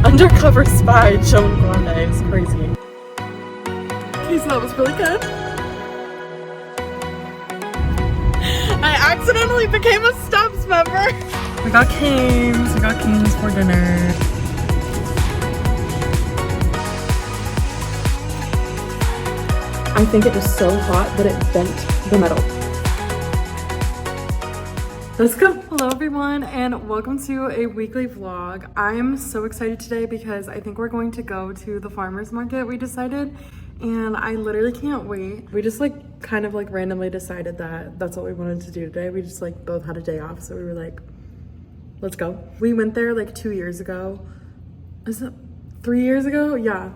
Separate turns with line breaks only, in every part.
undercover spy Joan Grande is crazy. Okay, so that was really good. I accidentally became a Stubbs member. We got canes for dinner. I think it was so hot that it bent the metal. Let's go. Hello everyone and welcome to a weekly vlog. I'm so excited today because I think we're going to go to the farmer's market, we decided, and I literally can't wait. We just kind of randomly decided that that's what we wanted to do today. We just both had a day off, so we were like, let's go. We went there 2 years ago. Is it 3 years ago? Yeah.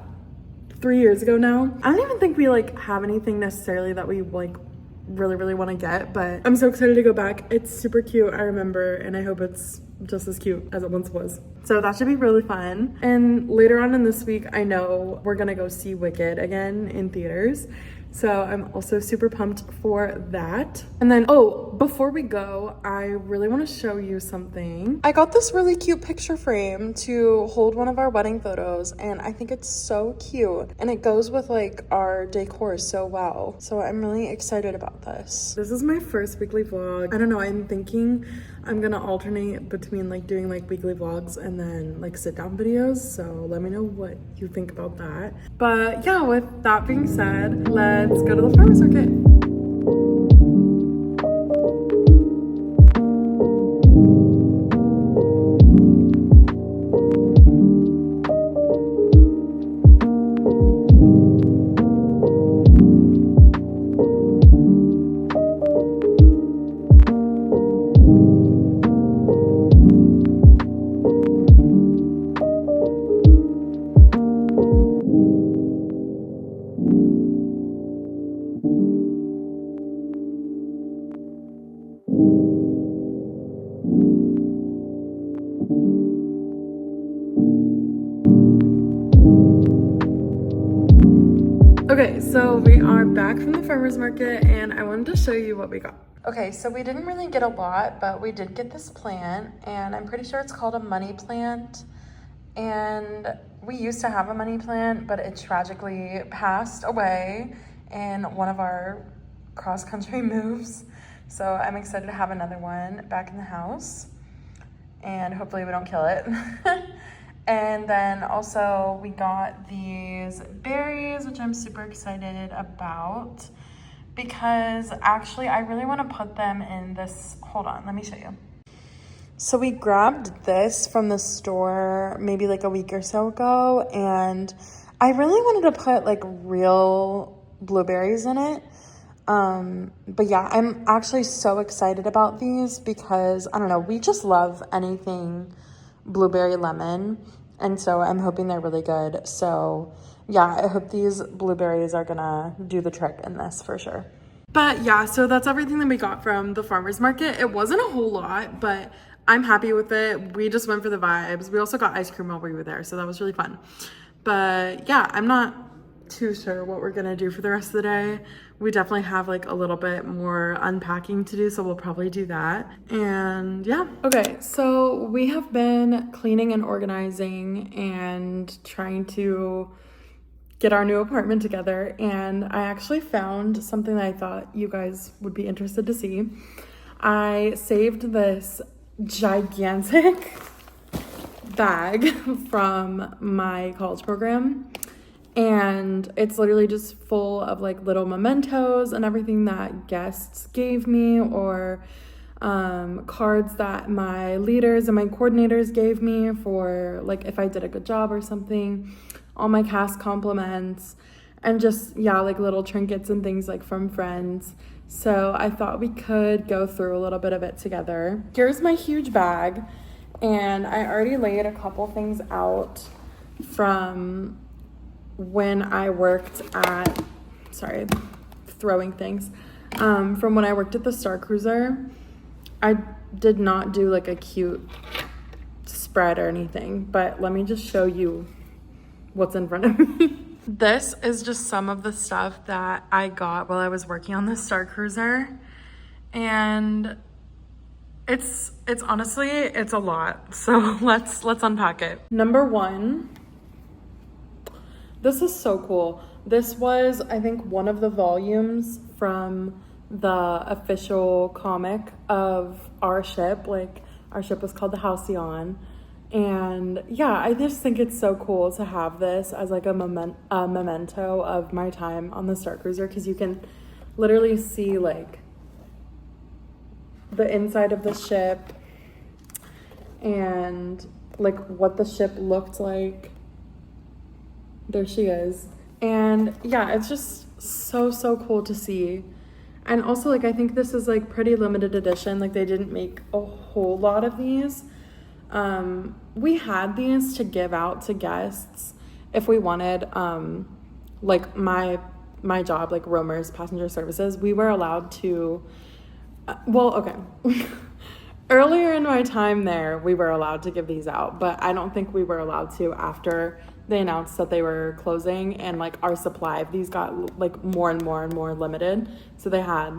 3 years ago now. I don't even think we have anything necessarily that we really want to get, but I'm so excited to go back. It's super cute, I remember, and I hope it's just as cute as it once was. So that should be really fun. And later on in this week, I know we're gonna go see Wicked again in theaters. So I'm also super pumped for that. And then, oh, before we go, I really want to show you something. I got this really cute picture frame to hold one of our wedding photos, and I think it's so cute. And it goes with our decor so well. So I'm really excited about this. This is my first weekly vlog. I don't know, I'm thinking I'm gonna alternate between doing weekly vlogs and then sit down videos. So let me know what you think about that. But yeah, with that being said, let's go to the farmer's market. Okay, so we are back from the farmer's market and I wanted to show you what we got. Okay, so we didn't really get a lot, but we did get this plant, and I'm pretty sure it's called a money plant. And we used to have a money plant, but it tragically passed away in one of our cross-country moves. So I'm excited to have another one back in the house, and hopefully we don't kill it. And then also we got these berries, which I'm super excited about because actually I really want to put them in this. Hold on, let me show you. So we grabbed this from the store maybe a week or so ago, and I really wanted to put real blueberries in it. But yeah, I'm actually so excited about these because I don't know, we just love anything blueberry lemon, and so I'm hoping they're really good. So yeah, I hope these blueberries are gonna do the trick in this for sure. But yeah, so that's everything that we got from the farmer's market. It wasn't a whole lot, but I'm happy with it. We just went for the vibes. We also got ice cream while we were there, so that was really fun. But yeah, I'm not too sure what we're gonna do for the rest of the day. We definitely have a little bit more unpacking to do, so we'll probably do that. And yeah. Okay, so we have been cleaning and organizing and trying to get our new apartment together, and I actually found something that I thought you guys would be interested to see. I saved this gigantic bag from my college program, and it's literally just full of little mementos and everything that guests gave me, or cards that my leaders and my coordinators gave me for if I did a good job or something, all my cast compliments, and just yeah, little trinkets and things from friends. So I thought we could go through a little bit of it together. Here's my huge bag, and I already laid a couple things out from when I worked at, sorry, throwing things, from when I worked at the Starcruiser. I did not do a cute spread or anything, but let me just show you what's in front of me. This is just some of the stuff that I got while I was working on the Starcruiser, and It's honestly, it's a lot. So let's unpack it. Number one, this is so cool. This was, I think, one of the volumes from the official comic of our ship. Like, our ship was called the Halcyon. And yeah, I just think it's so cool to have this as like a memento of my time on the Starcruiser, because you can literally see like the inside of the ship and like what the ship looked like. There she is. And yeah, it's just so cool to see. And also, like, I think this is like pretty limited edition. Like, they didn't make a whole lot of these. We had these to give out to guests if we wanted. Like my job, like Romer's Passenger Services, we were allowed to, earlier in my time there, we were allowed to give these out, but I don't think we were allowed to after they announced that they were closing, and like our supply of these got like more and more limited, so they had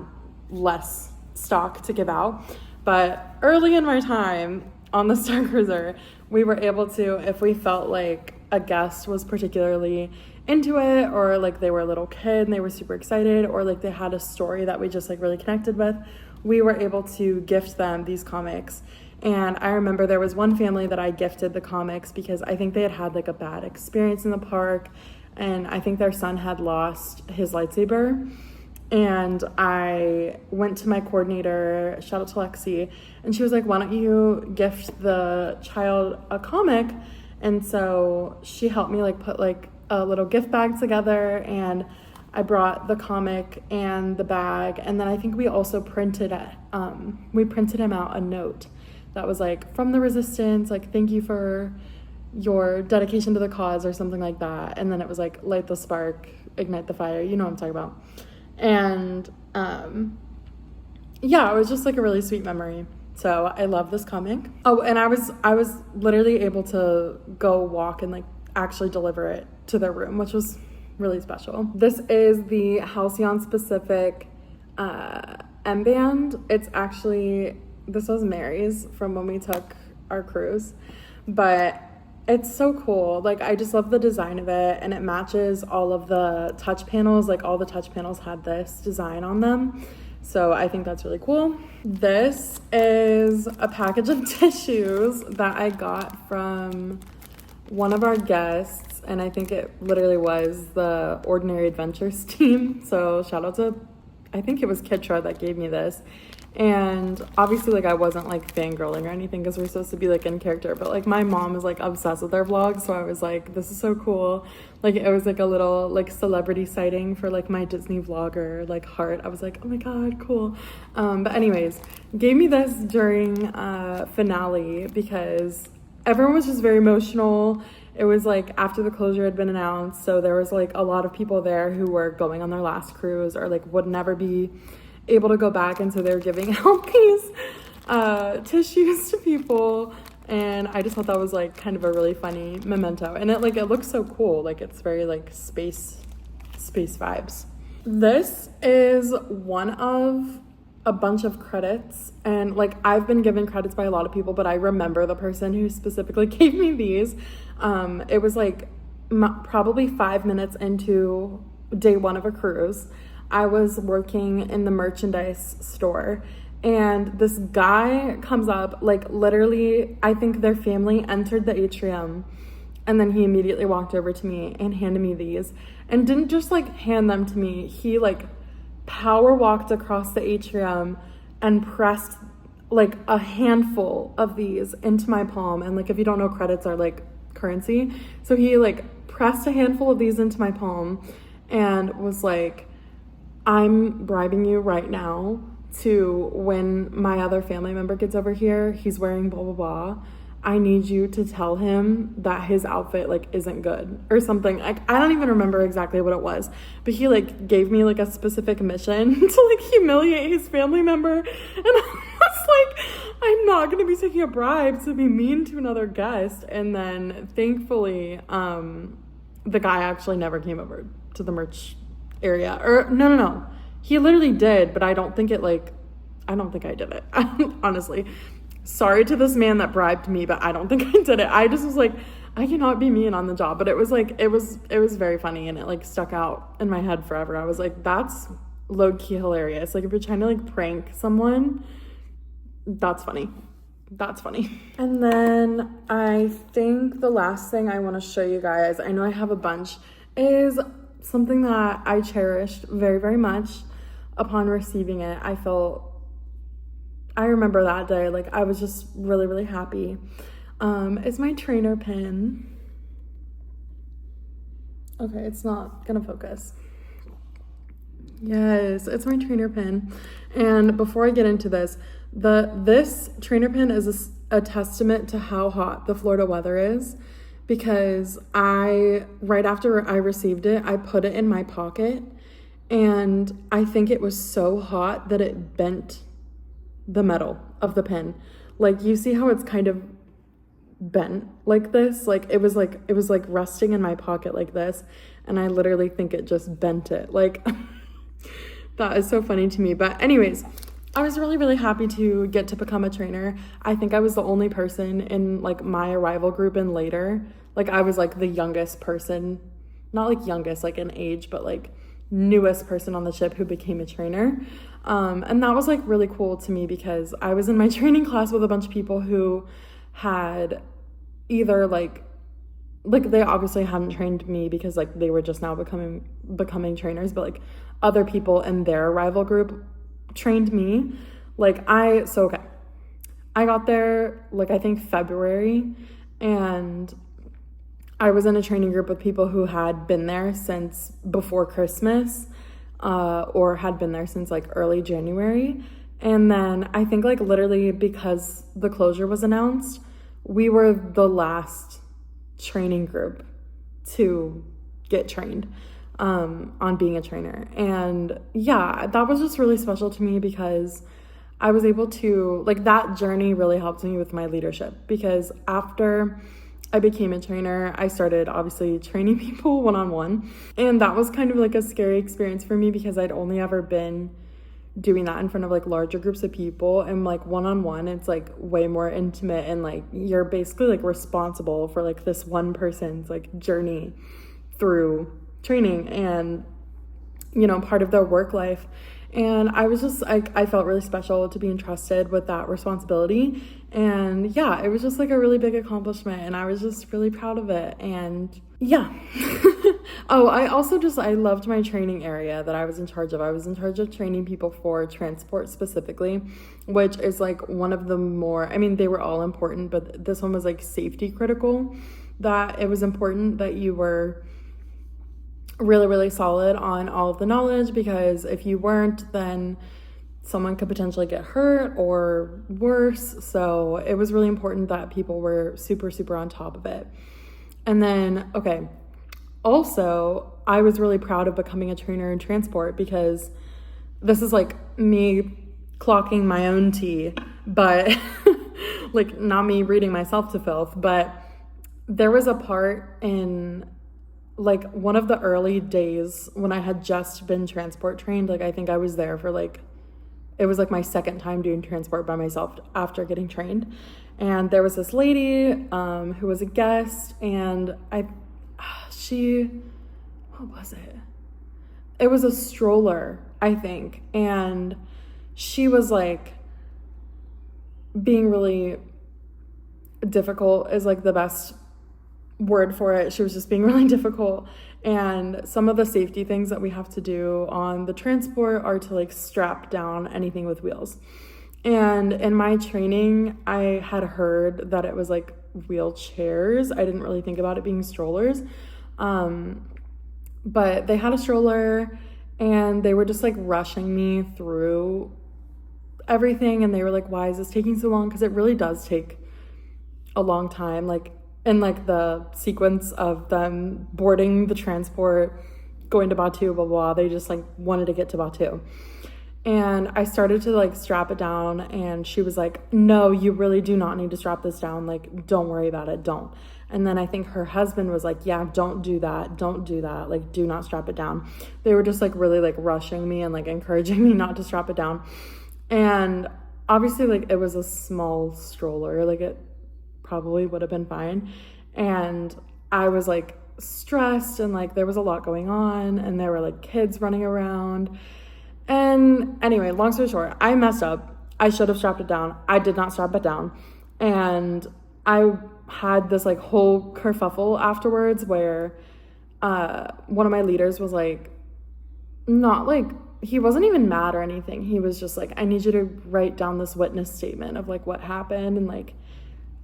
less stock to give out. But early in my time on the Starcruiser, we were able to, if we felt like a guest was particularly into it, or like they were a little kid and they were super excited, or like they had a story that we just like really connected with, we were able to gift them these comics. And I remember there was one family that I gifted the comics because I think they had like a bad experience in the park, and I think their son had lost his lightsaber. And I went to my coordinator, shout out to Lexi, and she was like, why don't you gift the child a comic? And so she helped me like put like a little gift bag together, and I brought the comic and the bag, and then I think we also printed him out a note that was like, from the Resistance, like, thank you for your dedication to the cause, or something like that. And then it was like, light the spark, ignite the fire, you know what I'm talking about. And yeah, it was just like a really sweet memory. So I love this comic. Oh, and I was literally able to go walk and like actually deliver it to their room, which was really special. This is the Halcyon specific M band. It's actually, this was Mary's from when we took our cruise, but it's so cool. Like, I just love the design of it, and it matches all of the touch panels. Like, all the touch panels had this design on them, so I think that's really cool. This is a package of tissues that I got from one of our guests, and I think it literally was the Ordinary Adventures team. So shout out to, I think it was Kitra that gave me this. And obviously, like, I wasn't like fangirling or anything because we're supposed to be like in character, but like my mom is like obsessed with their vlogs, so I was like, this is so cool. Like, it was like a little like celebrity sighting for like my Disney vlogger like heart. I was like, oh my god, cool. But anyways, gave me this during finale because everyone was just very emotional. It was like after the closure had been announced, so there was like a lot of people there who were going on their last cruise or like would never be able to go back, and so they were giving out these tissues to people, and I just thought that was like kind of a really funny memento, and it looks so cool. Like, it's very like space vibes. This is one of a bunch of credits, and like I've been given credits by a lot of people, but I remember the person who specifically gave me these. It was like probably 5 minutes into day one of a cruise. I was working in the merchandise store, and this guy comes up, like literally, I think their family entered the atrium, and then he immediately walked over to me and handed me these, and didn't just like hand them to me. He like power walked across the atrium and pressed like a handful of these into my palm. And like, if you don't know, credits are like currency. So he like pressed a handful of these into my palm and was like, I'm bribing you right now to, when my other family member gets over here, he's wearing blah, blah, blah. I need you to tell him that his outfit like isn't good or something. Like, I don't even remember exactly what it was, but he like gave me like a specific mission to like humiliate his family member. And I was like, I'm not going to be taking a bribe to be mean to another guest. And then thankfully, the guy actually never came over to the merch area, or no, he literally did, but I don't think I don't think I did it. Honestly, sorry to this man that bribed me, but I don't think I did it. I just was like, I cannot be mean on the job. But it was like, it was very funny, and it like stuck out in my head forever. I was like, that's low-key hilarious. Like, if you're trying to like prank someone, that's funny. That's funny. And then I think the last thing I want to show you guys, I know I have a bunch, is something that I cherished very, very much upon receiving it. I remember that day, like I was just really, really happy. It's my trainer pin. Okay, it's not gonna focus. Yes, it's my trainer pin. And before I get into this, this trainer pin is a testament to how hot the Florida weather is, because right after I received it, I put it in my pocket, and I think it was so hot that it bent the metal of the pin. Like, you see how it's kind of bent like this? Like it was like resting in my pocket like this, and I literally think it just bent it. Like, that is so funny to me. But anyways, I was really, really happy to get to become a trainer. I think I was the only person in like my arrival group and later. Like, I was like the youngest person, not like youngest like in age, but like newest person on the ship who became a trainer. And that was like really cool to me, because I was in my training class with a bunch of people who had either like they obviously hadn't trained me because like they were just now becoming trainers, but like other people in their arrival group trained me. I got there like I think February, and I was in a training group with people who had been there since before Christmas, or had been there since like early January. And then I think like literally because the closure was announced, we were the last training group to get trained on being a trainer. And yeah, that was just really special to me, because I was able to, like, that journey really helped me with my leadership, because after I became a trainer, I started obviously training people one-on-one. And that was kind of like a scary experience for me, because I'd only ever been doing that in front of like larger groups of people, and like one-on-one, it's like way more intimate, and like you're basically like responsible for like this one person's like journey through training and, you know, part of their work life. And I was just like, I felt really special to be entrusted with that responsibility. And yeah, it was just like a really big accomplishment, and I was just really proud of it. And yeah. Oh, I loved my training area that I was in charge of. I was in charge of training people for transport specifically, which is like one of the more, I mean, they were all important, but this one was like safety critical, that it was important that you were really, really solid on all of the knowledge, because if you weren't, then someone could potentially get hurt or worse. So it was really important that people were super, super on top of it. And then, okay, also, I was really proud of becoming a trainer in transport, because this is like me clocking my own tea, but like not me reading myself to filth. But there was a part in like one of the early days when I had just been transport trained. Like, I think I was there for like, it was like my second time doing transport by myself after getting trained. And there was this lady who was a guest, and what was it? It was a stroller, I think. And she was like being really difficult is like the best word for it. She was just being really difficult. And some of the safety things that we have to do on the transport are to like strap down anything with wheels. And in my training, I had heard that it was like wheelchairs. I didn't really think about it being strollers. But they had a stroller, and they were just like rushing me through everything. And they were like, why is this taking so long? Because it really does take a long time. Like, in like the sequence of them boarding the transport, going to Batu, blah, blah, blah, they just like wanted to get to Batu. And I started to like strap it down, and she was like, no, you really do not need to strap this down. Like, don't worry about it. Don't. And then I think her husband was like, yeah, don't do that. Don't do that. Like, do not strap it down. They were just like really like rushing me and like encouraging me not to strap it down. And obviously, like, it was a small stroller, like it probably would have been fine. And I was like stressed, and like there was a lot going on, and there were like kids running around. And anyway, long story short, I messed up. I should have strapped it down. I did not strap it down. And I had this like whole kerfuffle afterwards where one of my leaders was like, not like, he wasn't even mad or anything. He was just like, I need you to write down this witness statement of like what happened and like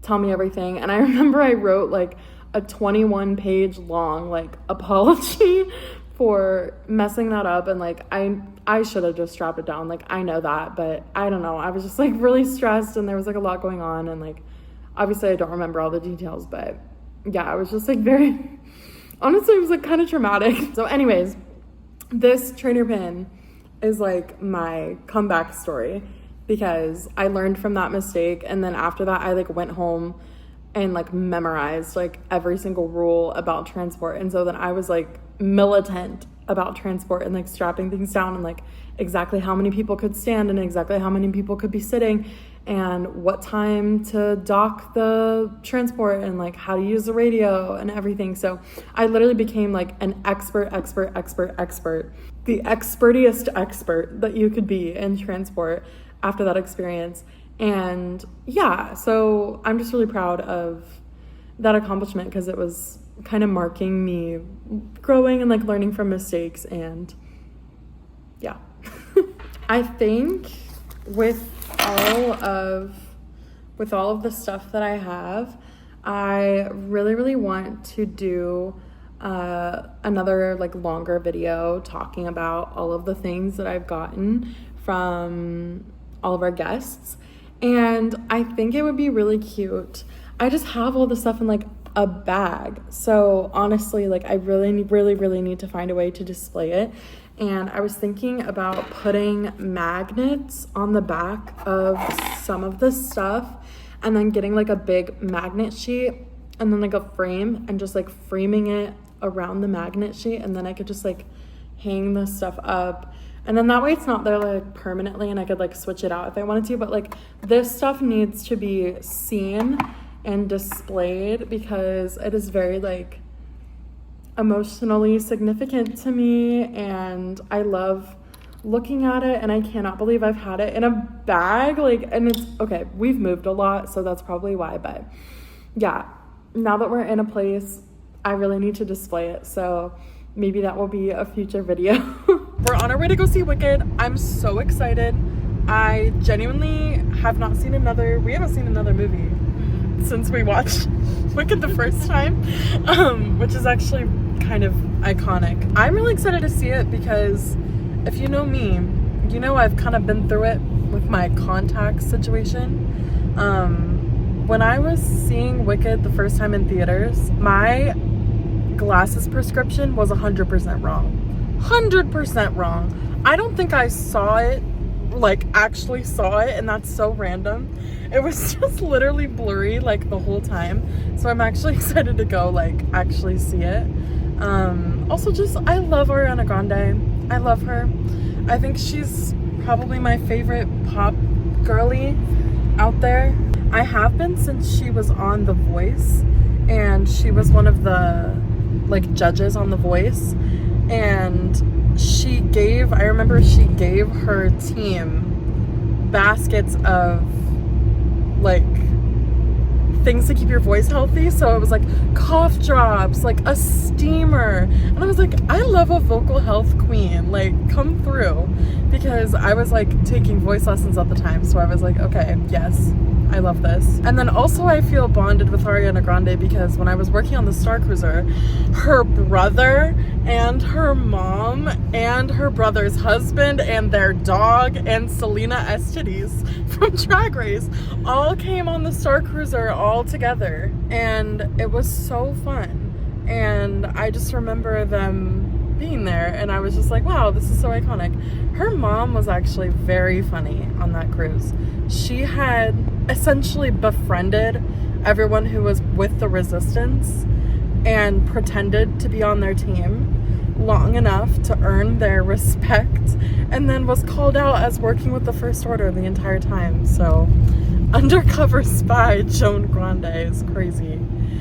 tell me everything. And I remember I wrote like a 21-page long like apology for messing that up. And like I should have just strapped it down. Like I know that, but I don't know. I was just like really stressed, and there was like a lot going on, and like obviously I don't remember all the details, but yeah, I was just like very, honestly, it was like kind of traumatic. So anyways, this trainer pin is like my comeback story, because I learned from that mistake, and then after that I like went home and like memorized like every single rule about transport. And so then I was like militant about transport and like strapping things down, and like exactly how many people could stand and exactly how many people could be sitting, and what time to dock the transport, and like how to use the radio and everything. So I literally became like an expert, the expertiest expert that you could be in transport after that experience. And yeah, so I'm just really proud of that accomplishment, because it was kind of marking me growing and like learning from mistakes. And yeah. I think with all of the stuff that I have, I really want to do another like longer video talking about all of the things that I've gotten from all of our guests. And I think it would be really cute. I just have all the stuff in like a bag, so honestly, like I really need to find a way to display it. And I was thinking about putting magnets on the back of some of this stuff, and then getting like a big magnet sheet and then like a frame, and just like framing it around the magnet sheet, and then I could just like hang this stuff up. And then that way it's not there like permanently, and I could like switch it out if I wanted to. But like this stuff needs to be seen and displayed, because it is very like emotionally significant to me, and I love looking at it, and I cannot believe I've had it in a bag. Like, and it's okay, we've moved a lot, so that's probably why. But yeah, now that we're in a place, I really need to display it. So maybe that will be a future video. We're on our way to go see Wicked. I'm so excited. I genuinely we haven't seen another movie since we watched Wicked the first time, which is actually kind of iconic. I'm really excited to see it, because if you know me, you know I've kind of been through it with my contacts situation. When I was seeing Wicked the first time in theaters, my glasses prescription was 100% wrong. 100% wrong. I don't think I saw it, like actually saw it, and that's so random. It was just literally blurry like the whole time. So I'm actually excited to go like actually see it. Also just, I love Ariana Grande. I love her. I think she's probably my favorite pop girly out there. I have been since she was on The Voice, and she was one of the like judges on The Voice, and I remember she gave her team baskets of like things to keep your voice healthy. So it was like cough drops, like a steamer, and I was like, I love a vocal health queen, like come through, because I was like taking voice lessons at the time. So I was like, okay, yes, I love this. And then also I feel bonded with Ariana Grande, because when I was working on the Starcruiser, her brother and her mom and her brother's husband and their dog and Selena Estides from Drag Race all came on the Starcruiser all together, and it was so fun. And I just remember them being there, and I was just like, wow, this is so iconic. Her mom was actually very funny on that cruise. She had essentially befriended everyone who was with the resistance and pretended to be on their team. long enough to earn their respect, and then was called out as working with the First Order the entire time. So undercover spy Joan Grande is crazy.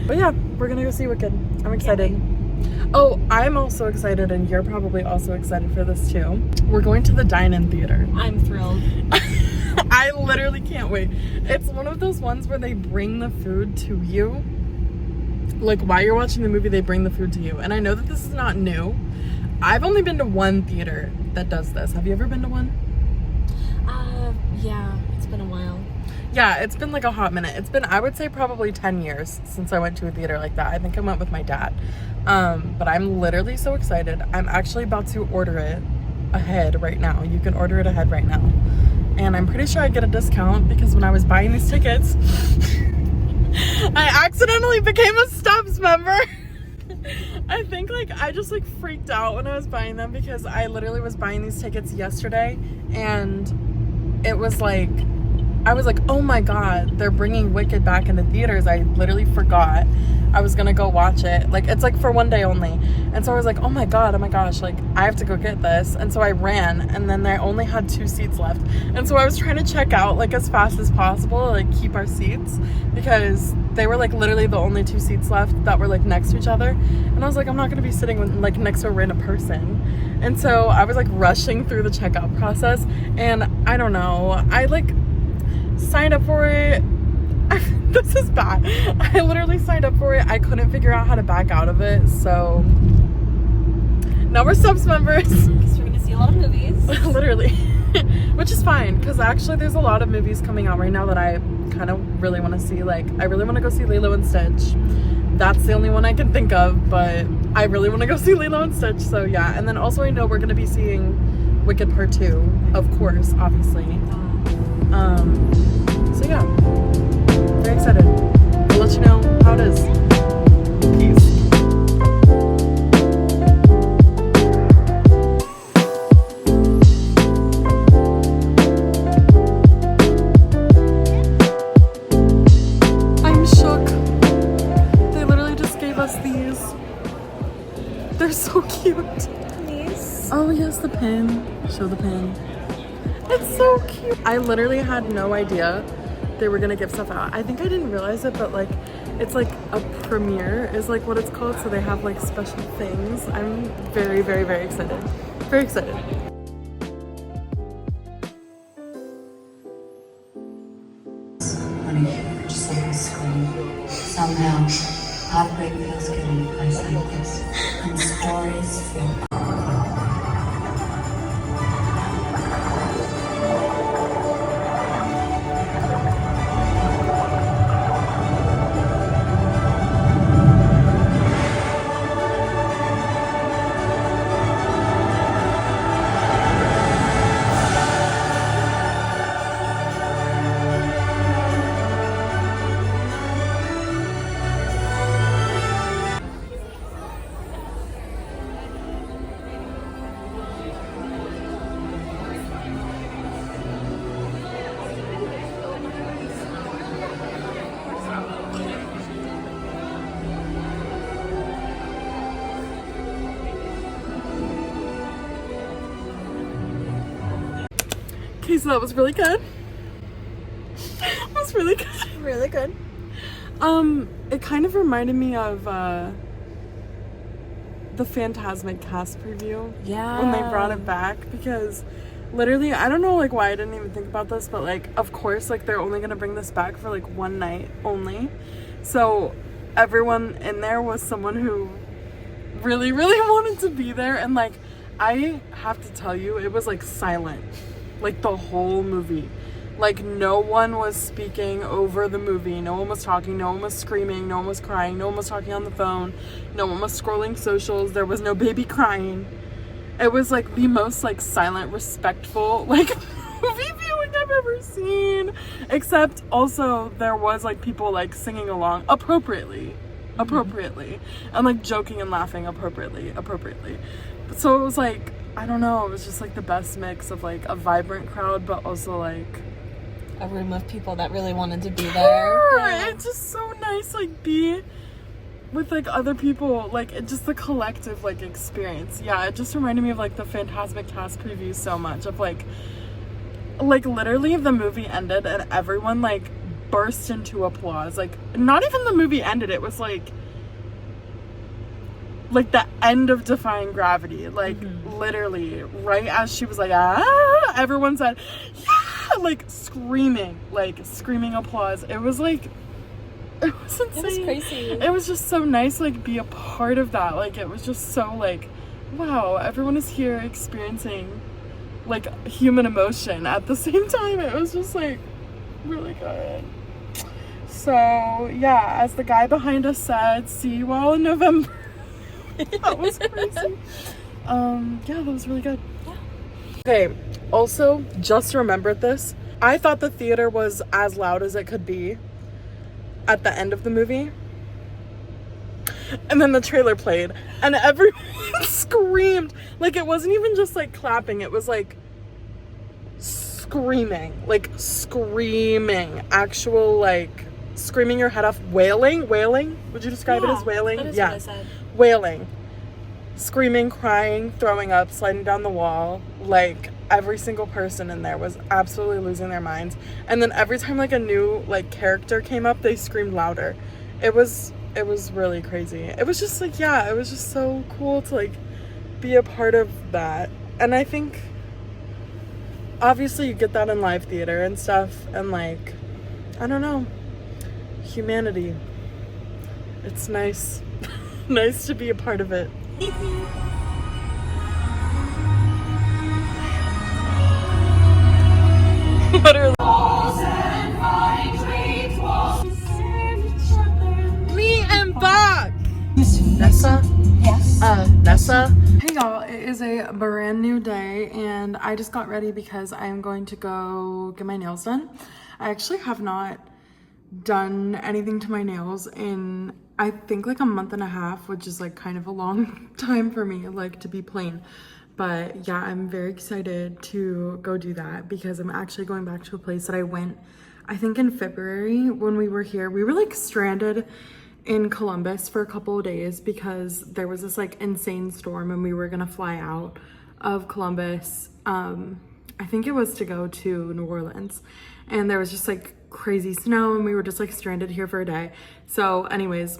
But yeah, we're gonna go see Wicked. I'm excited. Oh, I'm also excited, and you're probably also excited for this too. We're going to the dine-in theater.
I'm thrilled.
I literally can't wait. It's one of those ones where they bring the food to you. Like, while you're watching the movie, they bring the food to you. And I know that this is not new. I've only been to one theater that does this. Have you ever been to one?
Yeah, it's been a while.
Yeah, it's been like a hot minute. It's been, I would say, probably 10 years since I went to a theater like that. I think I went with my dad. But I'm literally so excited. I'm actually about to order it ahead right now. You can order it ahead right now. And I'm pretty sure I get a discount because when I was buying these tickets, I accidentally became a Stubbs member. I think like I just like freaked out when I was buying them because I literally was buying these tickets yesterday, and it was like, I was like, oh my god, they're bringing Wicked back into theaters. I literally forgot I was gonna go watch it. Like, it's like for one day only. And so I was like, oh my gosh, like I have to go get this. And so I ran, and then they only had 2 seats left. And so I was trying to check out like as fast as possible, like keep our seats, because they were like literally the only 2 seats left that were like next to each other. And I was like, I'm not gonna be sitting with, like next to a random person. And so I was like rushing through the checkout process, and I don't know, I like signed up for it. This is bad. I literally signed up for it. I couldn't figure out how to back out of it, so now we're Subs members.
So we're gonna see a lot of movies.
Literally. Which is fine, because actually there's a lot of movies coming out right now that I kind of really want to see. Like, I really want to go see Lilo and Stitch. That's the only one I can think of, but I really want to go see Lilo and Stitch, so yeah. And then also I know we're going to be seeing Wicked Part 2, of course, obviously. So yeah, very excited. I'll let you know how it is. Peace. I'm shook. They literally just gave us these. They're so cute.
These?
Oh yes, the pin. Show the pin. It's so cute. I literally had no idea they were gonna give stuff out. I think I didn't realize it, but like it's like a premiere is like what it's called, so they have like special things. I'm very, very, very excited. Very excited.
On a huge silver screen, somehow heartbreak feels good in a place like this, and stories feel.
Okay, so that was really good. That was really good.
Really good.
It kind of reminded me of the Phantasmic cast preview.
Yeah.
When they brought it back, because literally, I don't know like why I didn't even think about this, but like of course like they're only gonna bring this back for like one night only. So everyone in there was someone who really, really wanted to be there, and like I have to tell you, it was like silent. Like the whole movie. Like no one was speaking over the movie. No one was talking. No one was screaming. No one was crying. No one was talking on the phone. No one was scrolling socials. There was no baby crying. It was like the most like silent, respectful like movie viewing I've ever seen. Except also there was like people like singing along appropriately. And like joking and laughing appropriately. So it was like, I don't know, it was just like the best mix of like a vibrant crowd, but also like
a room of people that really wanted to be there.
Yeah. It's just so nice, like be with like other people, like it just the collective like experience. Yeah, it just reminded me of like the Fantasmic Cast preview so much of like literally the movie ended and everyone like burst into applause. Like not even the movie ended, it was like the end of Defying Gravity. Like literally right as she was like ah, everyone said yeah, like screaming applause. It was like, it was insane.
It was crazy.
It was just so nice like be a part of that. Like it was just so like wow, everyone is here experiencing like human emotion at the same time. It was just like really good. So yeah, as the guy behind us said, see you all in November. That was crazy. Yeah, that was really good. Yeah. Okay, also just remembered this. I thought the theater was as loud as it could be at the end of the movie. And then the trailer played and everyone screamed. Like it wasn't even just like clapping, it was like screaming. Actual like screaming your head off, wailing. Would you describe it as wailing?
That is what I said.
Wailing, screaming, crying, throwing up, sliding down the wall. Like every single person in there was absolutely losing their minds. And then every time like a new like character came up, they screamed louder. It was really crazy. It was just like, yeah, it was just so cool to like be a part of that. And I think obviously you get that in live theater and stuff, and like I don't know, humanity, it's nice. Nice to be a part of it. Literally. Me and Bach. Nessa.
Yes.
Nessa. Hey y'all, it is a brand new day and I just got ready because I am going to go get my nails done. I actually have not done anything to my nails in I think like a month and a half, which is like kind of a long time for me, like to be plain. But yeah, I'm very excited to go do that because I'm actually going back to a place that I went, I think in February when we were here. We were like stranded in Columbus for a couple of days because there was this like insane storm and we were gonna fly out of Columbus. I think it was to go to New Orleans, and there was just like crazy snow and we were just like stranded here for a day. So anyways,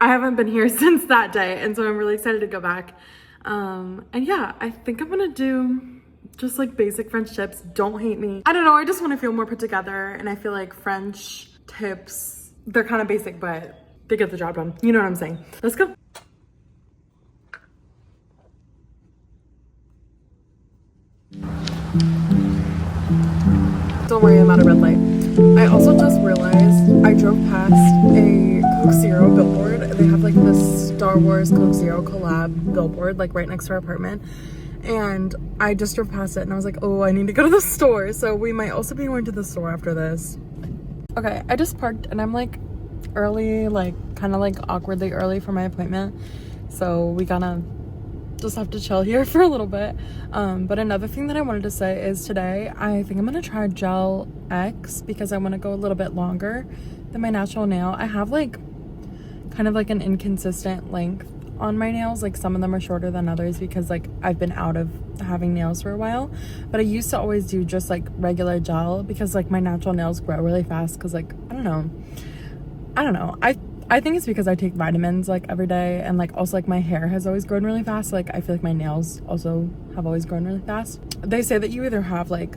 I haven't been here since that day, and so I'm really excited to go back. And yeah, I think I'm gonna do just like basic French tips. Don't hate me. I don't know, I just want to feel more put together, and I feel like French tips, they're kind of basic, but they get the job done. You know what I'm saying? Let's go. Don't worry, I'm at a red light. I also just realized I drove past a Coke Zero billboard. They have like this Star Wars Coke Zero collab billboard like right next to our apartment. And I just drove past it and I was like, oh, I need to go to the store. So we might also be going to the store after this. Okay, I just parked and I'm like early, like kind of like awkwardly early for my appointment. So we gotta just have to chill here for a little bit. But another thing that I wanted to say is today I think I'm gonna try Gel X because I want to go a little bit longer than my natural nail. I have like kind of like an inconsistent length on my nails. Like some of them are shorter than others because like I've been out of having nails for a while. But I used to always do just like regular gel because like my natural nails grow really fast because like I don't know. I think it's because I take vitamins like every day, and like also like my hair has always grown really fast. Like I feel like my nails also have always grown really fast. They say that you either have like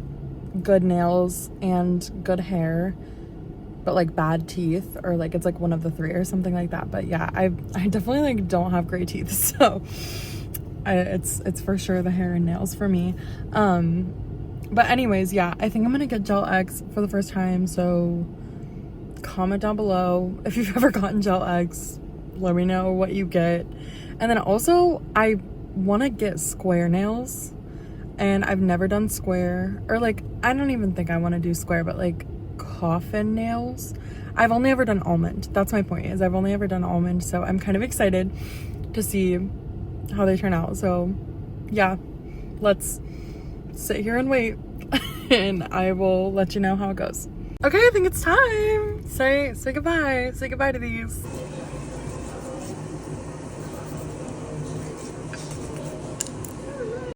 good nails and good hair but like bad teeth, or like it's like one of the three or something like that. But yeah, I definitely like don't have great teeth, so it's for sure the hair and nails for me. But anyways, yeah, I think I'm gonna get Gel X for the first time. So comment down below if you've ever gotten Gel X. Let me know what you get. And then also I want to get square nails, and I've never done square, or like I don't even think I want to do square, but like coffin nails. I've only ever done almond. That's my point, is I've only ever done almond. So I'm kind of excited to see how they turn out. So yeah, let's sit here and wait and I will let you know how it goes. Okay, I think it's time. Say goodbye. Say goodbye to these.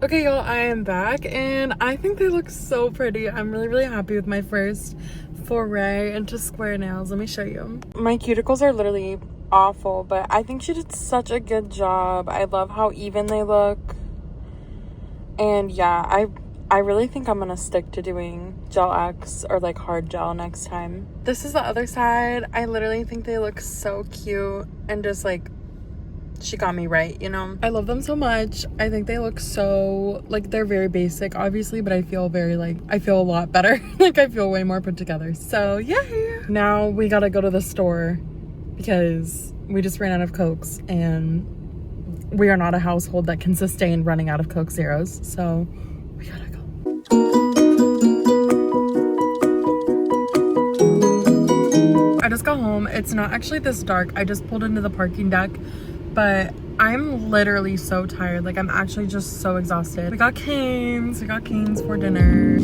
Okay, y'all, I am back and I think they look so pretty. I'm really happy with my first foray into square nails. Let me show you. My cuticles are literally awful, but I think she did such a good job. I love how even they look. And yeah, I really think I'm gonna stick to doing gel X or like hard gel next time. This is the other side. I literally think they look so cute and just like, she got me right, you know? I love them so much. I think they look so, like, they're very basic, obviously, but I feel very, like, I feel a lot better. Like, I feel way more put together. So, yeah. Now we gotta go to the store because we just ran out of Cokes and we are not a household that can sustain running out of Coke Zeros. So, we gotta go. I just got home. It's not actually this dark. I just pulled into the parking deck. But I'm literally so tired. Like, I'm actually just so exhausted. We got canes for dinner.